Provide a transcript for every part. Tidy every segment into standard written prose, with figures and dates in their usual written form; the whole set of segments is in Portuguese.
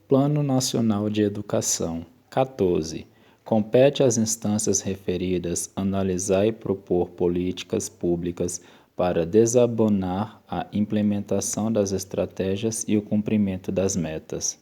Plano Nacional de Educação. 14. Compete às instâncias referidas analisar e propor políticas públicas para desabonar a implementação das estratégias e o cumprimento das metas.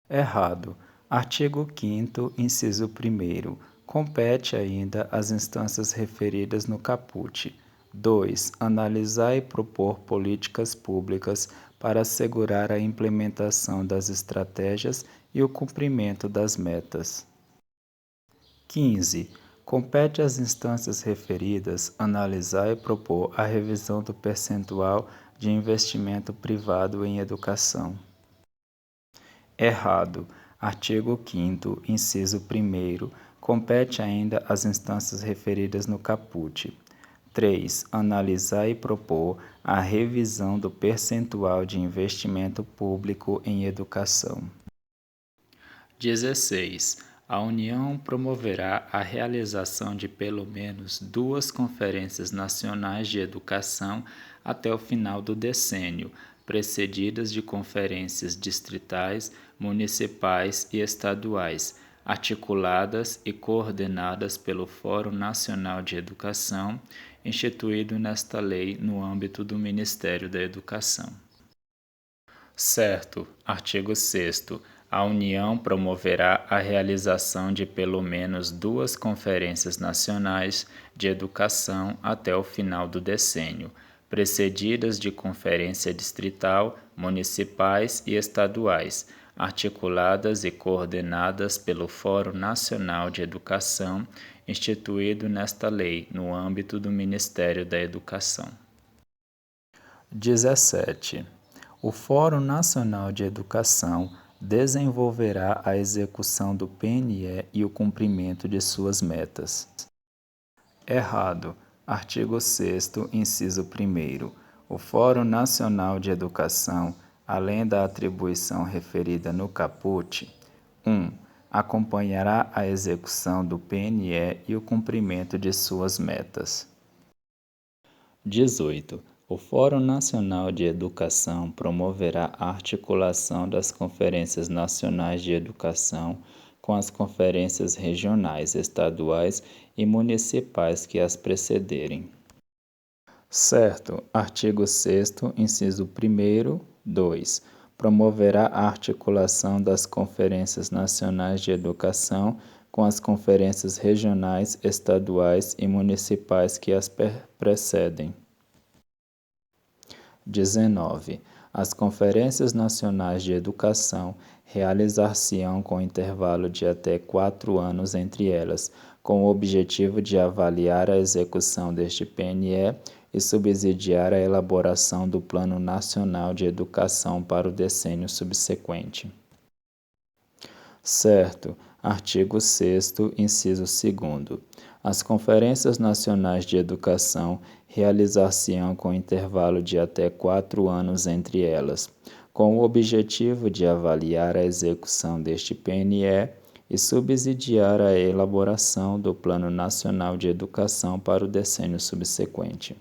Errado. Artigo 5º, inciso 1º. Compete ainda às instâncias referidas no caput. 2. Analisar e propor políticas públicas para assegurar a implementação das estratégias e o cumprimento das metas. 15. Compete às instâncias referidas analisar e propor a revisão do percentual de investimento privado em educação. Errado. Artigo 5º, inciso 1º. Compete ainda às instâncias referidas no caput. 3. Analisar e propor a revisão do percentual de investimento público em educação. 16. A União promoverá a realização de pelo menos 2 conferências nacionais de educação até o final do decênio, precedidas de conferências distritais, municipais e estaduais, articuladas e coordenadas pelo Fórum Nacional de Educação, instituído nesta lei no âmbito do Ministério da Educação. Certo. Artigo 6º. A União promoverá a realização de pelo menos 2 conferências nacionais de educação até o final do decênio, precedidas de conferência distrital, municipais e estaduais, articuladas e coordenadas pelo Fórum Nacional de Educação, instituído nesta lei no âmbito do Ministério da Educação. 17. O Fórum Nacional de Educação desenvolverá a execução do PNE e o cumprimento de suas metas. Errado. Artigo 6º, inciso 1º. O Fórum Nacional de Educação, além da atribuição referida no caput, 1. Acompanhará a execução do PNE e o cumprimento de suas metas. 18. O Fórum Nacional de Educação promoverá a articulação das conferências nacionais de educação com as conferências regionais, estaduais e municipais que as precederem. Certo. Artigo 6º, inciso 1º, 2. Promoverá a articulação das conferências nacionais de educação com as conferências regionais, estaduais e municipais que as precedem. 19. As conferências nacionais de educação realizar-se-ão com intervalo de até 4 anos entre elas, com o objetivo de avaliar a execução deste PNE e subsidiar a elaboração do Plano Nacional de Educação para o decênio subsequente. Certo. Artigo 6º, inciso 2º. As conferências nacionais de educação realizar-se-ão com intervalo de até 4 anos entre elas, com o objetivo de avaliar a execução deste PNE e subsidiar a elaboração do Plano Nacional de Educação para o decênio subsequente.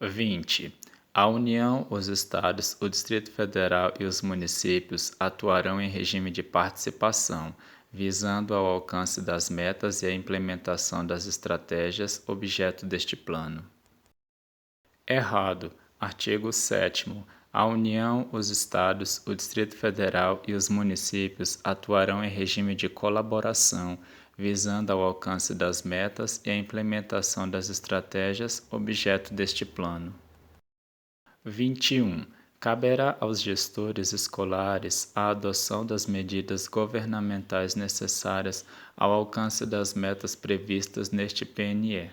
20. A União, os Estados, o Distrito Federal e os municípios atuarão em regime de participação, visando ao alcance das metas e a implementação das estratégias objeto deste plano. Errado. Artigo 7º. A União, os Estados, o Distrito Federal e os municípios atuarão em regime de colaboração, visando ao alcance das metas e a implementação das estratégias objeto deste plano. 21. Caberá aos gestores escolares a adoção das medidas governamentais necessárias ao alcance das metas previstas neste PNE.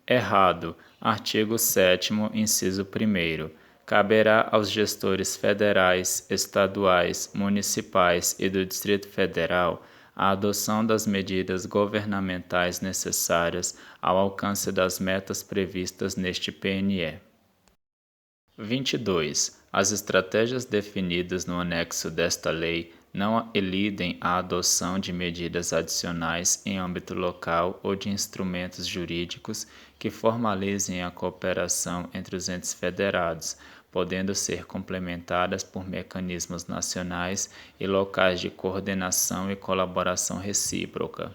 Errado. Artigo 7º, inciso 1º. Caberá aos gestores federais, estaduais, municipais e do Distrito Federal a adoção das medidas governamentais necessárias ao alcance das metas previstas neste PNE. 22. As estratégias definidas no anexo desta lei não elidem a adoção de medidas adicionais em âmbito local ou de instrumentos jurídicos que formalizem a cooperação entre os entes federados, podendo ser complementadas por mecanismos nacionais e locais de coordenação e colaboração recíproca.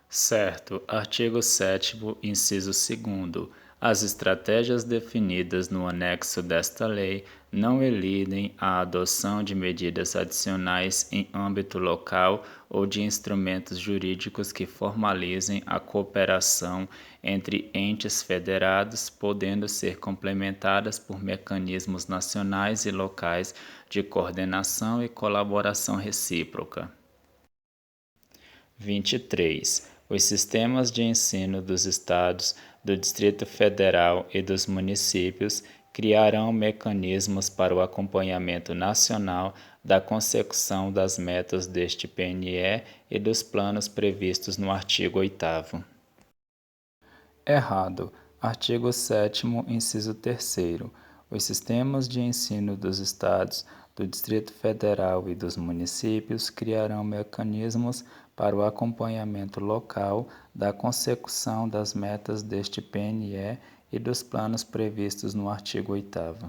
Certo. Artigo 7º, inciso 2º. As estratégias definidas no anexo desta lei não elidem a adoção de medidas adicionais em âmbito local ou de instrumentos jurídicos que formalizem a cooperação entre entes federados, podendo ser complementadas por mecanismos nacionais e locais de coordenação e colaboração recíproca. 23. Os sistemas de ensino dos Estados, do Distrito Federal e dos municípios criarão mecanismos para o acompanhamento nacional da consecução das metas deste PNE e dos planos previstos no artigo 8º. Errado. Artigo 7º, inciso 3º. Os sistemas de ensino dos Estados, do Distrito Federal e dos municípios criarão mecanismos para o acompanhamento local da consecução das metas deste PNE e dos planos previstos no artigo 8º.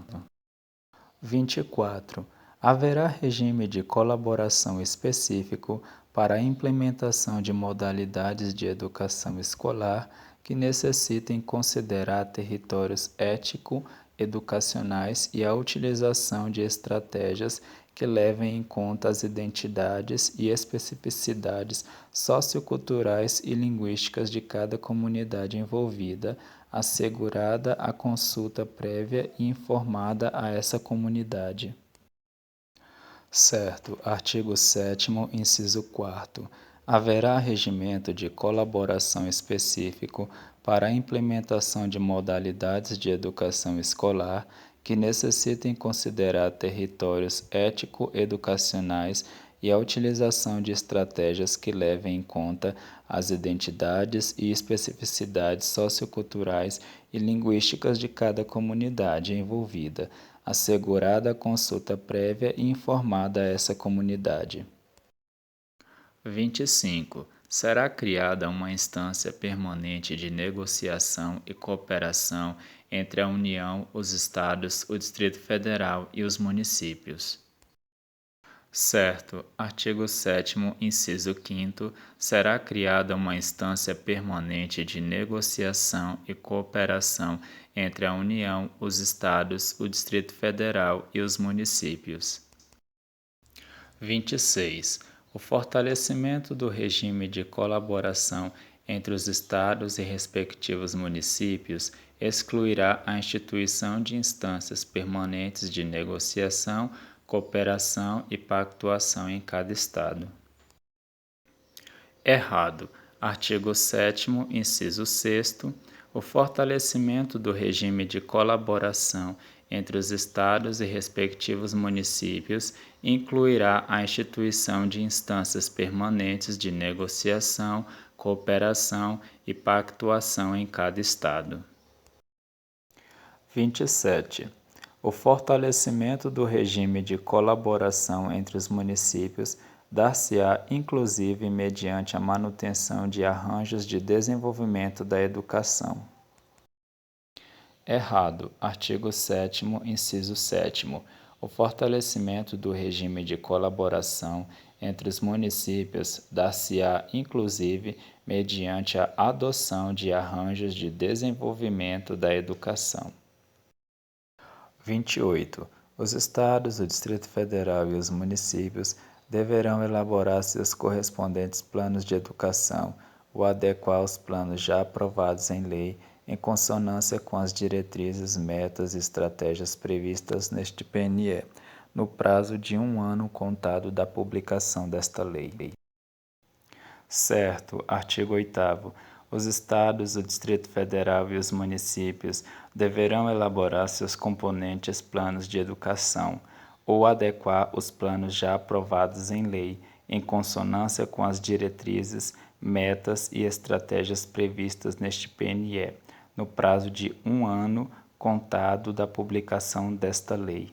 24. Haverá regime de colaboração específico para a implementação de modalidades de educação escolar que necessitem considerar territórios ético-educacionais e a utilização de estratégias que levem em conta as identidades e especificidades socioculturais e linguísticas de cada comunidade envolvida, assegurada a consulta prévia e informada a essa comunidade. Certo. Artigo 7º, inciso 4º. Haverá regimento de colaboração específico para a implementação de modalidades de educação escolar que necessitem considerar territórios ético-educacionais e a utilização de estratégias que levem em conta as identidades e especificidades socioculturais e linguísticas de cada comunidade envolvida, assegurada a consulta prévia e informada a essa comunidade. 25. Será criada uma instância permanente de negociação e cooperação entre a União, os Estados, o Distrito Federal e os municípios. Certo. Artigo 7º, inciso 5º. Será criada uma instância permanente de negociação e cooperação entre a União, os Estados, o Distrito Federal e os municípios. 26. O fortalecimento do regime de colaboração entre os Estados e respectivos municípios excluirá a instituição de instâncias permanentes de negociação, cooperação e pactuação em cada Estado. Errado. Artigo 7º, inciso 6º. O fortalecimento do regime de colaboração entre os Estados e respectivos municípios incluirá a instituição de instâncias permanentes de negociação, cooperação e pactuação em cada Estado. 27. O fortalecimento do regime de colaboração entre os municípios dar-se-á inclusive mediante a manutenção de arranjos de desenvolvimento da educação. Errado. Artigo 7º, inciso 7º. O fortalecimento do regime de colaboração entre os municípios dar-se-á inclusive mediante a adoção de arranjos de desenvolvimento da educação. 28. Os Estados, o Distrito Federal e os municípios deverão elaborar seus correspondentes planos de educação ou adequar os planos já aprovados em lei em consonância com as diretrizes, metas e estratégias previstas neste PNE, no prazo de 1 ano contado da publicação desta lei. Certo. Artigo 8º. Os Estados, o Distrito Federal e os municípios deverão elaborar seus componentes planos de educação ou adequar os planos já aprovados em lei, em consonância com as diretrizes, metas e estratégias previstas neste PNE, no prazo de 1 ano contado da publicação desta lei.